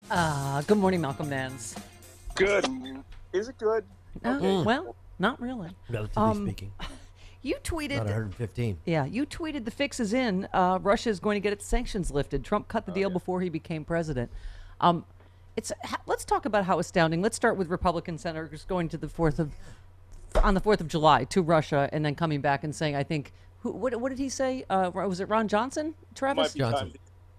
Good morning, Malcolm Nance. Good. Is it good? Okay. Well, not really. Relatively Um, speaking. you Not tweeted, 115. yeah, you tweeted the fix is in. Russia is going to get its sanctions lifted. Trump cut the Oh deal yeah. before he became president. Um, let's talk about how astounding. Let's start with Republican senators going to the Fourth of July to Russia and then coming back and saying, I think, what did he say? Was it Ron Johnson? Might Travis be time. Johnson.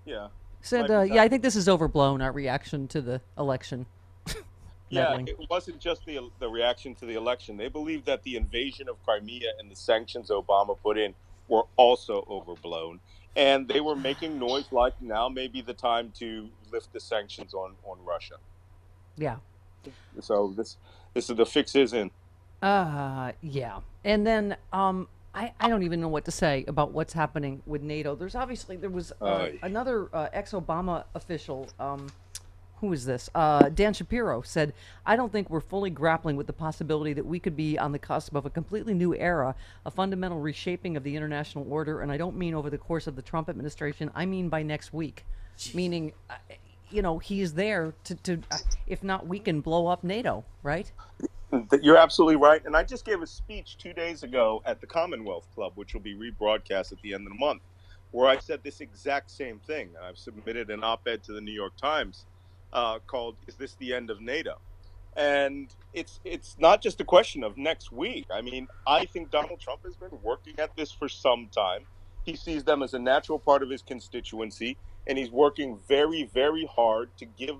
Yeah. said, Might be yeah, time. I think this is overblown. Our reaction to the election Yeah. meddling. It wasn't just the reaction to the election. They believe that the invasion of Crimea and the sanctions Obama put in were also overblown, and they were making noise like now may be the time to lift the sanctions on Russia. Yeah. So this is the fix is in. Yeah. And then I don't even know what to say about what's happening with NATO. There was Uh, another ex-Obama official. Who is this? Dan Shapiro said, I don't think we're fully grappling with the possibility that we could be on the cusp of a completely new era, a fundamental reshaping of the international order. And I don't mean over the course of the Trump administration. I mean by next week. Meaning, he's there to if not weaken, blow up NATO, right? You're absolutely right. And I just gave a speech 2 days ago at the Commonwealth Club, which will be rebroadcast at the end of the month, where I said this exact same thing. And I've submitted an op ed to the New York Times called "Is This the End of NATO?" And it's not just a question of next week. I mean, I think Donald Trump has been working at this for some time. He sees them as a natural part of his constituency, and he's working very, very hard to give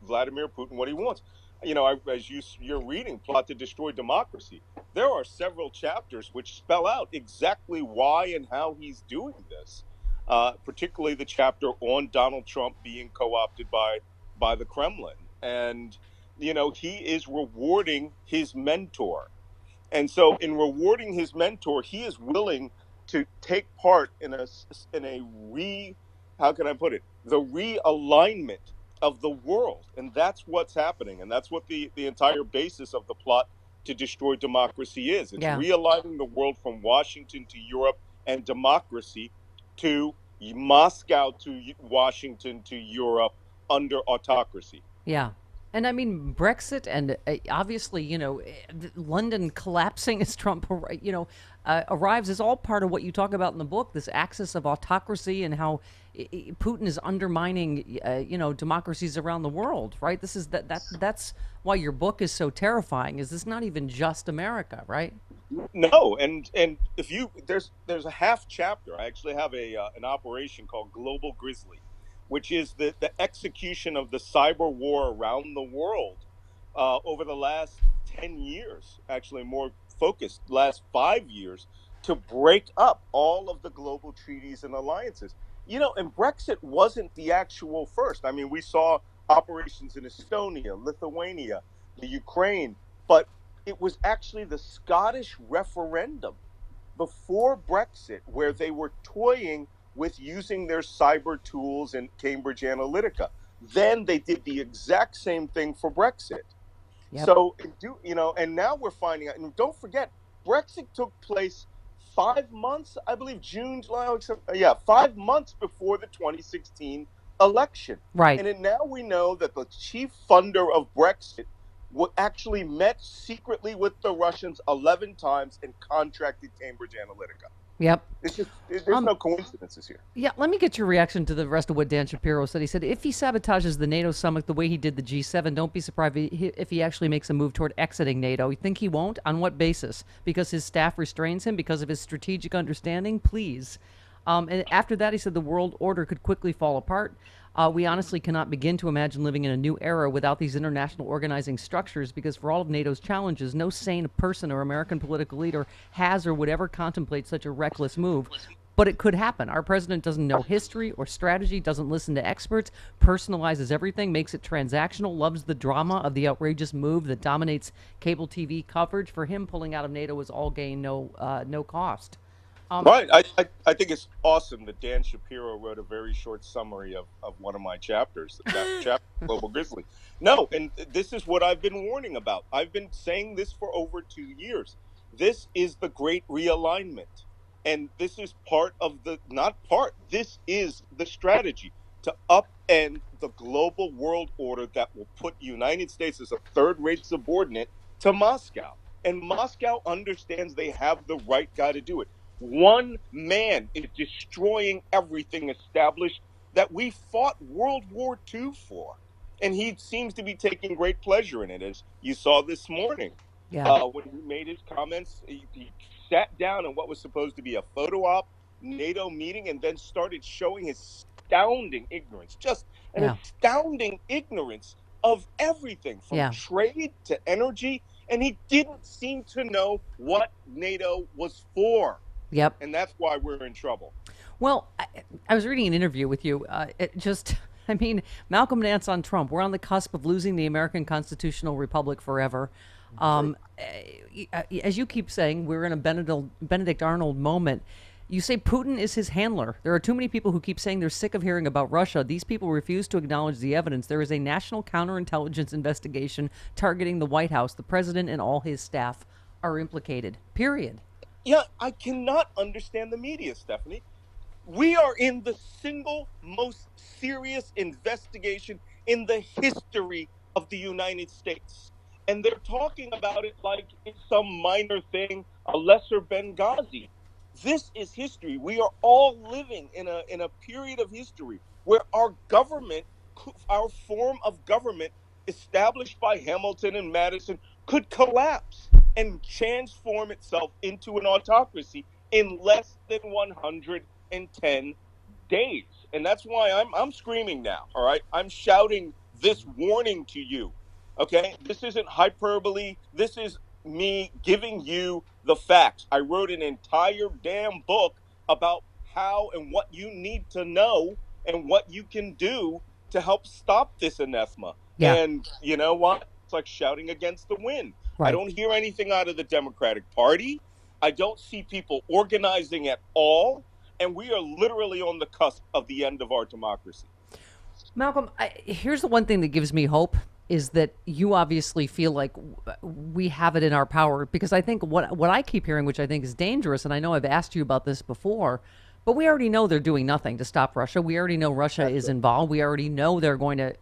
Vladimir Putin what he wants. As you're reading "Plot to Destroy Democracy," there are several chapters which spell out exactly why and how he's doing this. Particularly the chapter on Donald Trump being co-opted by the Kremlin, and he is rewarding his mentor. And so, in rewarding his mentor, he is willing to take part in a how can I put it, the realignment of the world, and that's what's happening, and that's what the entire basis of the plot to destroy democracy is. It's Yeah. realigning the world from Washington to Europe and democracy to Moscow to Washington to Europe under autocracy. Yeah. And I mean, Brexit and obviously, London collapsing as Trump, arrives is all part of what you talk about in the book, this axis of autocracy and how Putin is undermining, democracies around the world, right? That's why your book is so terrifying, is this not even just America, right? No, and if you there's a half chapter. I actually have a an operation called Global Grizzly, which is the execution of the cyber war around the world over the last 10 years. Actually, more focused last 5 years to break up all of the global treaties and alliances. And Brexit wasn't the actual first. I mean, we saw operations in Estonia, Lithuania, the Ukraine, but it was actually the Scottish referendum before Brexit where they were toying with using their cyber tools in Cambridge Analytica. Then they did the exact same thing for Brexit. Yep. So, and now we're finding out, and don't forget, Brexit took place 5 months, I believe, June, July, yeah, 5 months before the 2016 election. Right. And now we know that the chief funder of Brexit actually met secretly with the Russians 11 times and contracted Cambridge Analytica. Yep. There's no coincidences here. Yeah, let me get your reaction to the rest of what Dan Shapiro said. He said, if he sabotages the NATO summit the way he did the G7, don't be surprised if he actually makes a move toward exiting NATO. You think he won't? On what basis? Because his staff restrains him? Because of his strategic understanding? Please. And after that, he said the world order could quickly fall apart. We honestly cannot begin to imagine living in a new era without these international organizing structures because, for all of NATO's challenges, no sane person or American political leader has or would ever contemplate such a reckless move. But it could happen. Our president doesn't know history or strategy, doesn't listen to experts, personalizes everything, makes it transactional, loves the drama of the outrageous move that dominates cable TV coverage. For him, pulling out of NATO is all gain, no cost. Right. I think it's awesome that Dan Shapiro wrote a very short summary of one of my chapters, that chapter, Global Grizzly. No, and this is what I've been warning about. I've been saying this for over 2 years. This is the great realignment. And this is part of the, not part, this is the strategy to and the global world order that will put United States as a third-rate subordinate to Moscow. And Moscow understands they have the right guy to do it. One man is destroying everything established that we fought World War II for. And he seems to be taking great pleasure in it, as you saw this morning. Yeah, When he made his comments, he sat down in what was supposed to be a photo op NATO meeting and then started showing his astounding ignorance, just an yeah, astounding ignorance of everything from yeah. trade to energy. And he didn't seem to know what NATO was for. Yep. And that's why we're in trouble. Well, I was reading an interview with you. It just, I mean, Malcolm Nance on Trump. We're on the cusp of losing the American constitutional republic forever. True. As you keep saying, we're in a Benedict Arnold moment. You say Putin is his handler. There are too many people who keep saying they're sick of hearing about Russia. These people refuse to acknowledge the evidence. There is a national counterintelligence investigation targeting the White House. The president and all his staff are implicated. Period. Yeah, I cannot understand the media, Stephanie. We are in the single most serious investigation in the history of the United States. And they're talking about it like it's some minor thing, a lesser Benghazi. This is history. We are all living in a period of history where our government, our form of government established by Hamilton and Madison, could collapse and transform itself into an autocracy in less than 110 days. And that's why I'm screaming now. All right. I'm shouting this warning to you. Okay. This isn't hyperbole. This is me giving you the facts. I wrote an entire damn book about how and what you need to know and what you can do to help stop this anathema. Yeah, And you know what? It's like shouting against the wind. I right. don't hear anything out of the Democratic Party. I don't see people organizing at all. And we are literally on the cusp of the end of our democracy. Malcolm, here's the one thing that gives me hope is that you obviously feel like we have it in our power because I think what I keep hearing, which I think is dangerous, and I know I've asked you about this before, but we already know they're doing nothing to stop Russia. We already know Russia That's is it. involved. We already know they're going to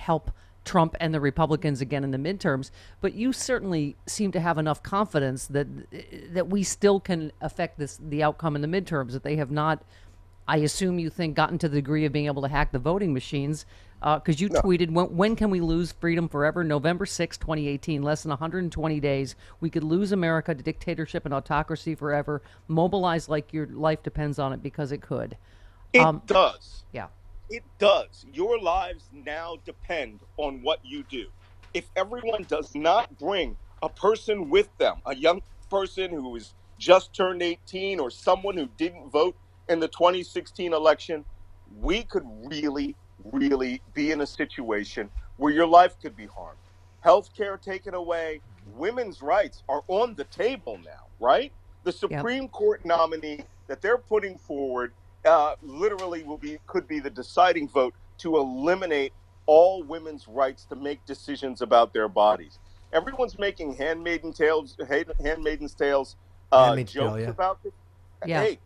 help Trump and the Republicans again in the midterms. But you certainly seem to have enough confidence that we still can affect the outcome in the midterms. That they have not, I assume you think, gotten to the degree of being able to hack the voting machines. Because you No, tweeted, when can we lose freedom forever? November 6, 2018, less than 120 days. We could lose America to dictatorship and autocracy forever. Mobilize like your life depends on it because it could. it Um, does. yeah, It does. Your lives now depend on what you do. If everyone does not bring a person with them, a young person who is just turned 18 or someone who didn't vote in the 2016 election, we could really, really be in a situation where your life could be harmed. Healthcare taken away. Women's rights are on the table now, right? The yep. Supreme Court nominee that they're putting forward literally could be the deciding vote to eliminate all women's rights to make decisions about their bodies. Everyone's making Handmaiden's Tales Handmaid's Tale, jokes yeah. about this. Yeah, Hey,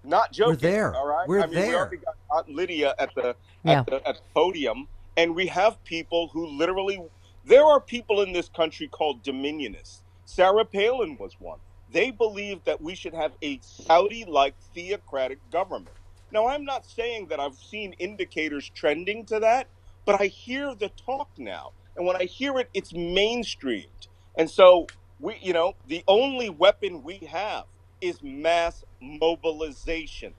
not We're joking. there. All right. We're I mean, we there. already got Aunt Lydia at the yeah. podium, and we have people who literally. There are people in this country called dominionists. Sarah Palin was one. They believe that we should have a Saudi-like theocratic government. Now, I'm not saying that I've seen indicators trending to that, but I hear the talk now, and when I hear it, it's mainstreamed. And so the only weapon we have is mass mobilization,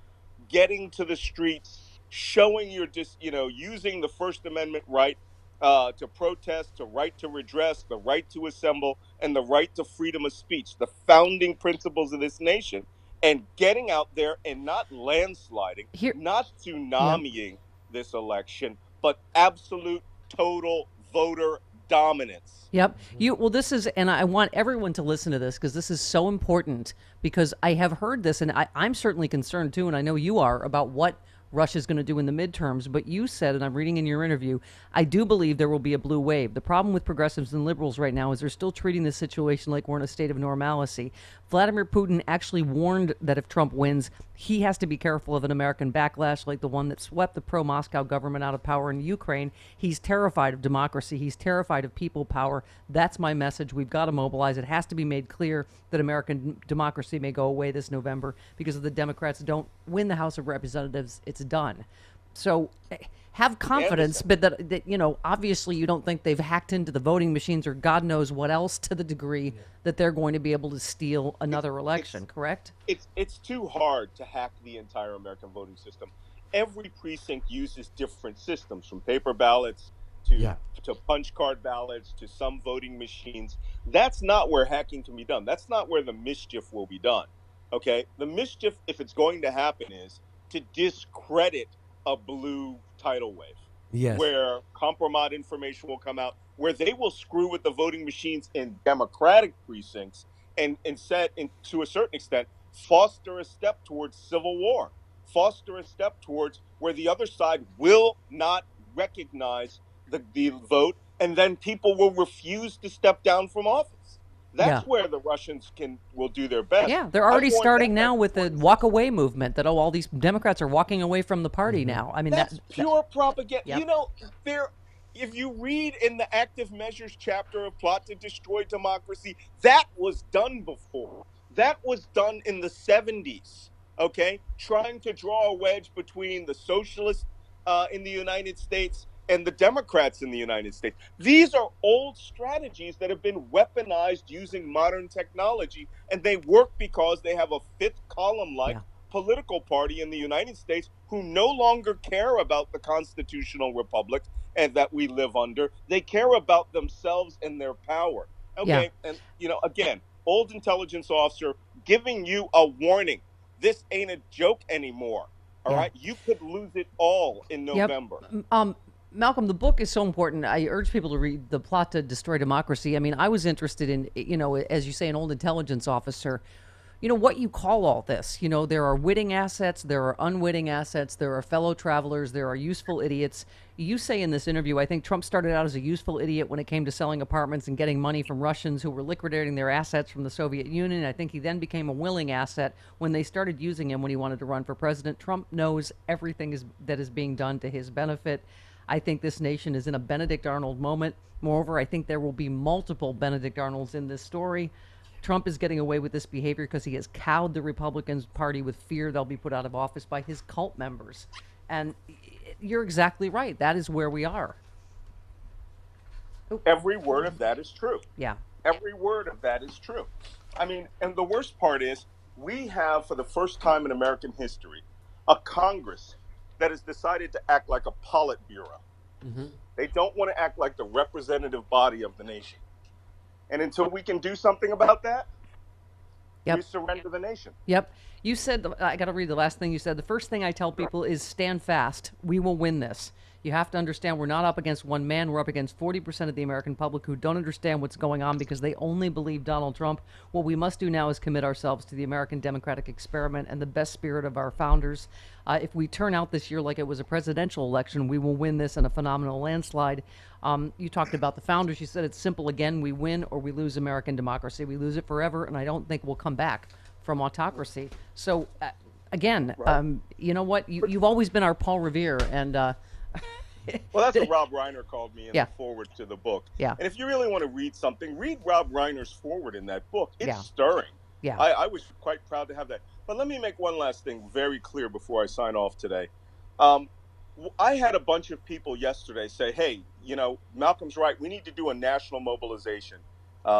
getting to the streets, showing using the First Amendment right to protest, to right to redress, the right to assemble, and the right to freedom of speech, the founding principles of this nation, and getting out there and not landsliding, Here, not yeah. tsunamiing this election, but absolute total voter dominance. Yep. This is, and I want everyone to listen to this because this is so important because I have heard this and I'm certainly concerned too, and I know you are about what Russia's going to do in the midterms. But you said, and I'm reading in your interview, I do believe there will be a blue wave. The problem with progressives and liberals right now is they're still treating this situation like we're in a state of normalcy. Vladimir Putin actually warned that if Trump wins, he has to be careful of an American backlash like the one that swept the pro-Moscow government out of power in Ukraine. He's terrified of democracy. He's terrified of people power. That's my message. We've got to mobilize. It has to be made clear that American democracy may go away this November because if the Democrats don't win the House of Representatives, it's done. So have confidence, but that obviously you don't think they've hacked into the voting machines or God knows what else to the degree that they're going to be able to steal another election, correct? It's too hard to hack the entire American voting system. Every precinct uses different systems, from paper ballots to Yeah. to punch card ballots to some voting machines. That's not where hacking can be done. That's not where the mischief will be done. Okay, the mischief, if it's going to happen, is to discredit a blue tidal wave, Yes. where compromised information will come out, where they will screw with the voting machines in Democratic precincts and set, and to a certain extent, foster a step towards civil war, foster a step towards where the other side will not recognize the vote, and then people will refuse to step down from office. Yeah. That's where the Russians will do their best. Yeah, they're I already want starting that now with the walk away movement that all these Democrats are walking away from the party now. I mean That's pure propaganda. Yep. You know, there. If you read in the active measures chapter of Plot to Destroy Democracy, that was done before. That was done in the 70s. Okay, trying to draw a wedge between the socialists in the United States and the Democrats in the United States. These are old strategies that have been weaponized using modern technology, and they work because they have a fifth column like Yeah. political party in the United States who no longer care about the constitutional republic and that we live under. They care about themselves and their power. Yeah. Okay, and again, old intelligence officer giving you a warning. This ain't a joke anymore. All Yeah. right, you could lose it all in Yep. November. Malcolm, the book is so important. I urge people to read The Plot to Destroy Democracy. I mean, I was interested in, as you say, an old intelligence officer, what you call all this. There are witting assets, there are unwitting assets, there are fellow travelers, there are useful idiots. You say in this interview, I think Trump started out as a useful idiot when it came to selling apartments and getting money from Russians who were liquidating their assets from the Soviet Union. I think he then became a willing asset when they started using him when he wanted to run for president. Trump knows everything that is being done to his benefit. I think this nation is in a Benedict Arnold moment. Moreover, I think there will be multiple Benedict Arnolds in this story. Trump is getting away with this behavior because he has cowed the Republican Party with fear they'll be put out of office by his cult members. And you're exactly right. That is where we are. Every word of that is true. Yeah. Every word of that is true. I mean, and the worst part is we have, for the first time in American history, a Congress that has decided to act like a Politburo. They don't want to act like the representative body of the nation. And until we can do something about that, Yep. we surrender the nation. Yep. You said, I got to read the last thing you said. The first thing I tell people is stand fast. We will win this. You have to understand we're not up against one man. We're up against 40% of the American public who don't understand what's going on because they only believe Donald Trump. What we must do now is commit ourselves to the American democratic experiment and the best spirit of our founders. If we turn out this year like it was a presidential election, we will win this in a phenomenal landslide. You talked about the founders. You said it's simple again. We win or we lose American democracy. We lose it forever, and I don't think we'll come back from autocracy. So, again, you know what? You've always been our Paul Revere, and well, that's what Rob Reiner called me in Yeah. the forward to the book. Yeah. And if you really want to read something, read Rob Reiner's forward in that book. It's Yeah. stirring. Yeah. I was quite proud to have that. But let me make one last thing very clear before I sign off today. I had a bunch of people yesterday say, hey, Malcolm's right. We need to do a national mobilization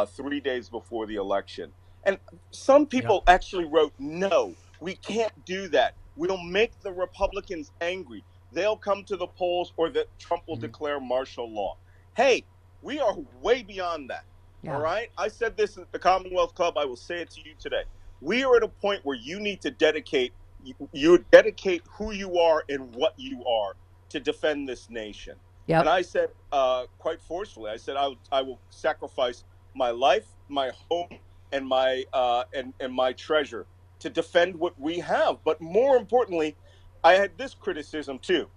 3 days before the election. And some people actually wrote, no, we can't do that. We'll make the Republicans angry. They'll come to the polls or that Trump will declare martial law. Hey, we are way beyond that. Yeah. All right. I said this at the Commonwealth Club. I will say it to you today. We are at a point where you need to dedicate who you are and what you are to defend this nation. Yep. And I said, quite forcefully, I said, I will sacrifice my life, my home, and my treasure to defend what we have. But more importantly, I had this criticism too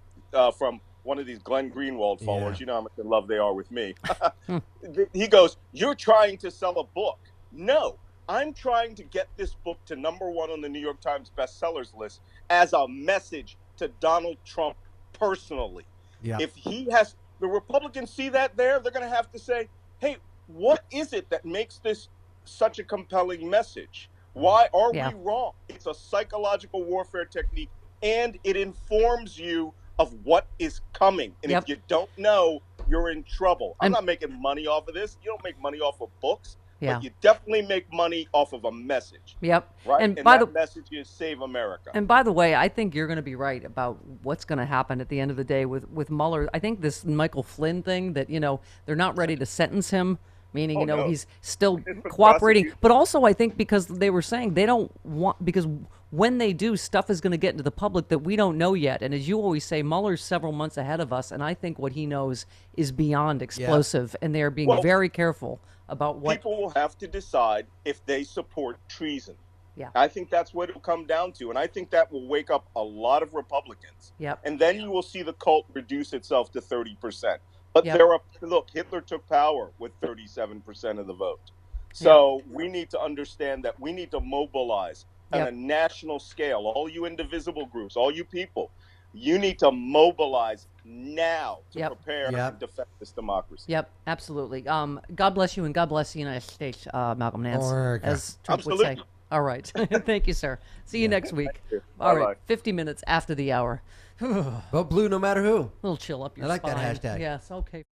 from one of these Glenn Greenwald followers. Yeah. You know how much in love they are with me. Hmm. He goes, "You're trying to sell a book." No, I'm trying to get this book to #1 on the New York Times bestsellers list as a message to Donald Trump personally. Yeah. If he has, the Republicans see that there, they're going to have to say, "Hey, what is it that makes this such a compelling message? Why are Yeah. we wrong?" It's a psychological warfare technique, and it informs you of what is coming. And Yep. if you don't know, you're in trouble. I'm And- not making money off of this. You don't make money off of books, Yeah. but you definitely make money off of a message, Yep. right? And And by that the message is save America. And by the way, I think you're going to be right about what's going to happen at the end of the day with Mueller. I think this Michael Flynn thing that, they're not ready to sentence him, meaning, Oh, no. he's still For cooperating. prosecution. But also, I think because they were saying they don't want, because when they do, stuff is going to get into the public that we don't know yet. And as you always say, Mueller's several months ahead of us. And I think what he knows is beyond explosive. And they're being Well, very careful about what. People will have to decide if they support treason. Yeah. I think that's what it'll come down to. And I think that will wake up a lot of Republicans. Yep. And then you will see the cult reduce itself to 30%. But Yep. look, Hitler took power with 37% of the vote. So we need to understand that we need to mobilize on Yep. a national scale. All you indivisible groups, all you people, you need to mobilize now to Yep. prepare Yep. and defend this democracy. Yep, absolutely. God bless you and God bless the United States, Malcolm Nance, America. as Trump would say. Absolutely. All right. Thank you, sir. See you next week. you. All Bye-bye. right, 50 minutes after the hour. Vote blue no matter who. Little chill up your I like that spine. hashtag. Yes, okay.